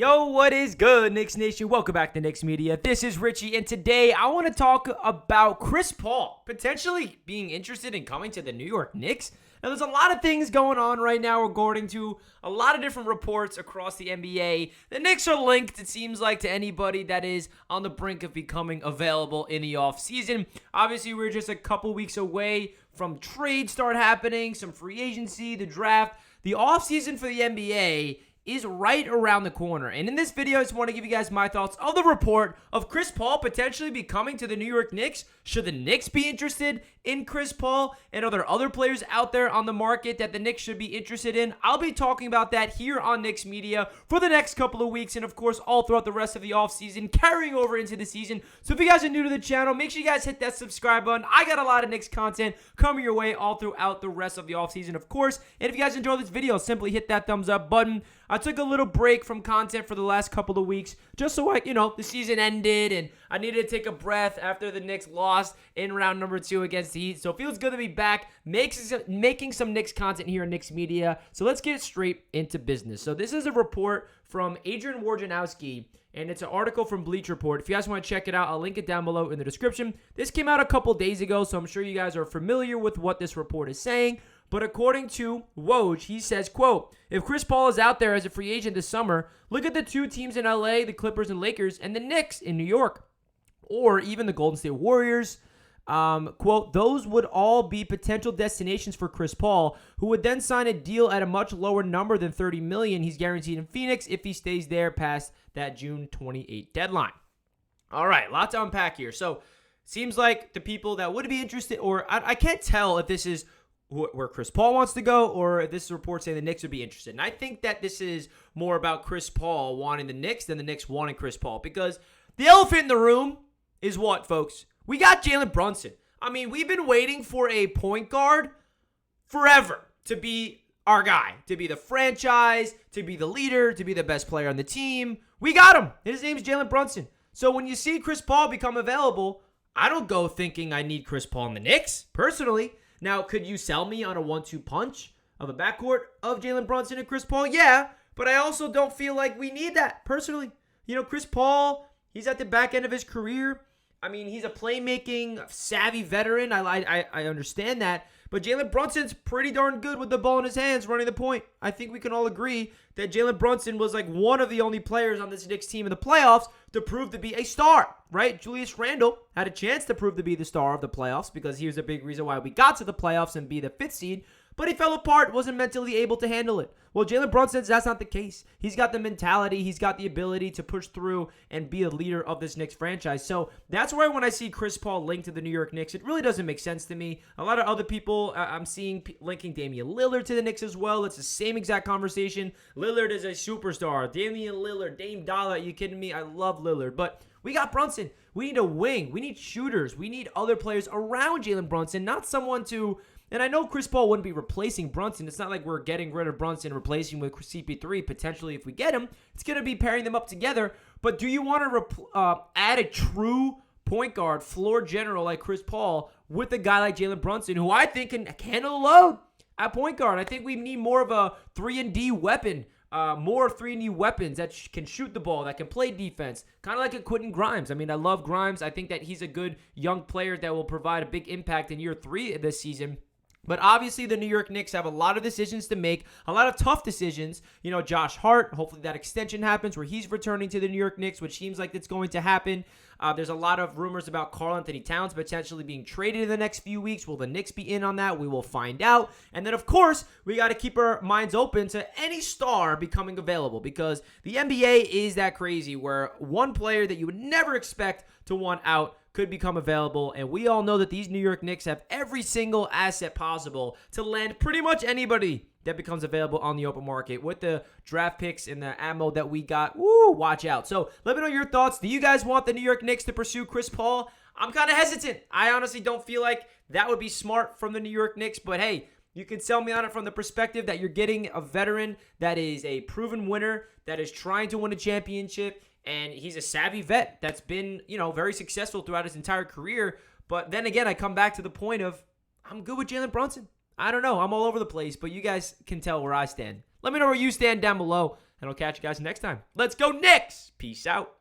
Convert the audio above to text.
Yo, what is good, Knicks Nation? Welcome back to Knicks Media. This is Richie, and today I want to talk about Chris Paul potentially being interested in coming to the New York Knicks. Now, there's a lot of things going on right now according to a lot of different reports across the NBA. The Knicks are linked, it seems like, to anybody that is on the brink of becoming available in the offseason. Obviously, we're just a couple weeks away from trades start happening, some free agency, the draft. The offseason for the NBA is right around the corner. And in this video, I just want to give you guys my thoughts of the report of Chris Paul potentially be coming to the New York Knicks. Should the Knicks be interested in Chris Paul? And are there other players out there on the market that the Knicks should be interested in? I'll be talking about that here on Knicks Media for the next couple of weeks, and of course, all throughout the rest of the offseason, carrying over into the season. So if you guys are new to the channel, make sure you guys hit that subscribe button. I got a lot of Knicks content coming your way all throughout the rest of the offseason, of course. And if you guys enjoyed this video, simply hit that thumbs up button. I took a little break from content for the last couple of weeks just so the season ended and I needed to take a breath after the Knicks lost in round number 2 against the Heat. So it feels good to be back making some Knicks content here on Knicks Media. So let's get straight into business. So this is a report from Adrian Wojnarowski, and it's an article from Bleacher Report. If you guys want to check it out, I'll link it down below in the description. This came out a couple days ago, so I'm sure you guys are familiar with what this report is saying. But according to Woj, he says, quote, if Chris Paul is out there as a free agent this summer, look at the two teams in LA, the Clippers and Lakers, and the Knicks in New York, or even the Golden State Warriors. Quote, those would all be potential destinations for Chris Paul, who would then sign a deal at a much lower number than $30 million he's guaranteed in Phoenix if he stays there past that June 28 deadline. All right, lots to unpack here. So seems like the people that would be interested, or I can't tell if this is where Chris Paul wants to go, or if this report saying the Knicks would be interested. And I think that this is more about Chris Paul wanting the Knicks than the Knicks wanting Chris Paul, because the elephant in the room is what, folks? We got Jalen Brunson. I mean, we've been waiting for a point guard forever to be our guy, to be the franchise, to be the leader, to be the best player on the team. We got him. His name's Jalen Brunson. So when you see Chris Paul become available, I don't go thinking I need Chris Paul in the Knicks, personally. Now, could you sell me on a 1-2 punch of a backcourt of Jalen Brunson and Chris Paul? Yeah, but I also don't feel like we need that, personally. Chris Paul, he's at the back end of his career. I mean, he's a playmaking, savvy veteran. I understand that. But Jalen Brunson's pretty darn good with the ball in his hands running the point. I think we can all agree that Jalen Brunson was like one of the only players on this Knicks team in the playoffs to prove to be a star, right? Julius Randle had a chance to prove to be the star of the playoffs because he was a big reason why we got to the playoffs and be the 5th seed. But he fell apart, wasn't mentally able to handle it. Well, Jalen Brunson, that's not the case. He's got the mentality. He's got the ability to push through and be a leader of this Knicks franchise. So that's why when I see Chris Paul linked to the New York Knicks, it really doesn't make sense to me. A lot of other people I'm seeing linking Damian Lillard to the Knicks as well. It's the same exact conversation. Lillard is a superstar. Damian Lillard, Dame Dollar, are you kidding me? I love Lillard. But we got Brunson. We need a wing. We need shooters. We need other players around Jalen Brunson, not someone to... And I know Chris Paul wouldn't be replacing Brunson. It's not like we're getting rid of Brunson, replacing with CP3. Potentially, if we get him, it's going to be pairing them up together. But do you want to add a true point guard, floor general like Chris Paul with a guy like Jalen Brunson, who I think can handle the load at point guard? I think we need more of a 3-and-D weapon, more 3-and-D weapons that can shoot the ball, that can play defense, kind of like a Quentin Grimes. I mean, I love Grimes. I think that he's a good young player that will provide a big impact in year 3 of this season. But obviously, the New York Knicks have a lot of decisions to make, a lot of tough decisions. Josh Hart, hopefully that extension happens where he's returning to the New York Knicks, which seems like it's going to happen. There's a lot of rumors about Karl-Anthony Towns potentially being traded in the next few weeks. Will the Knicks be in on that? We will find out. And then, of course, we got to keep our minds open to any star becoming available, because the NBA is that crazy where one player that you would never expect to want out could become available, and we all know that these New York Knicks have every single asset possible to land pretty much anybody that becomes available on the open market. With the draft picks and the ammo that we got, watch out. So let me know your thoughts. Do you guys want the New York Knicks to pursue Chris Paul? I'm kind of hesitant. I honestly don't feel like that would be smart from the New York Knicks, but hey, you can sell me on it from the perspective that you're getting a veteran that is a proven winner, that is trying to win a championship, and he's a savvy vet that's been, very successful throughout his entire career. But then again, I come back to the point of I'm good with Jalen Brunson. I don't know. I'm all over the place, but you guys can tell where I stand. Let me know where you stand down below. And I'll catch you guys next time. Let's go Knicks! Peace out.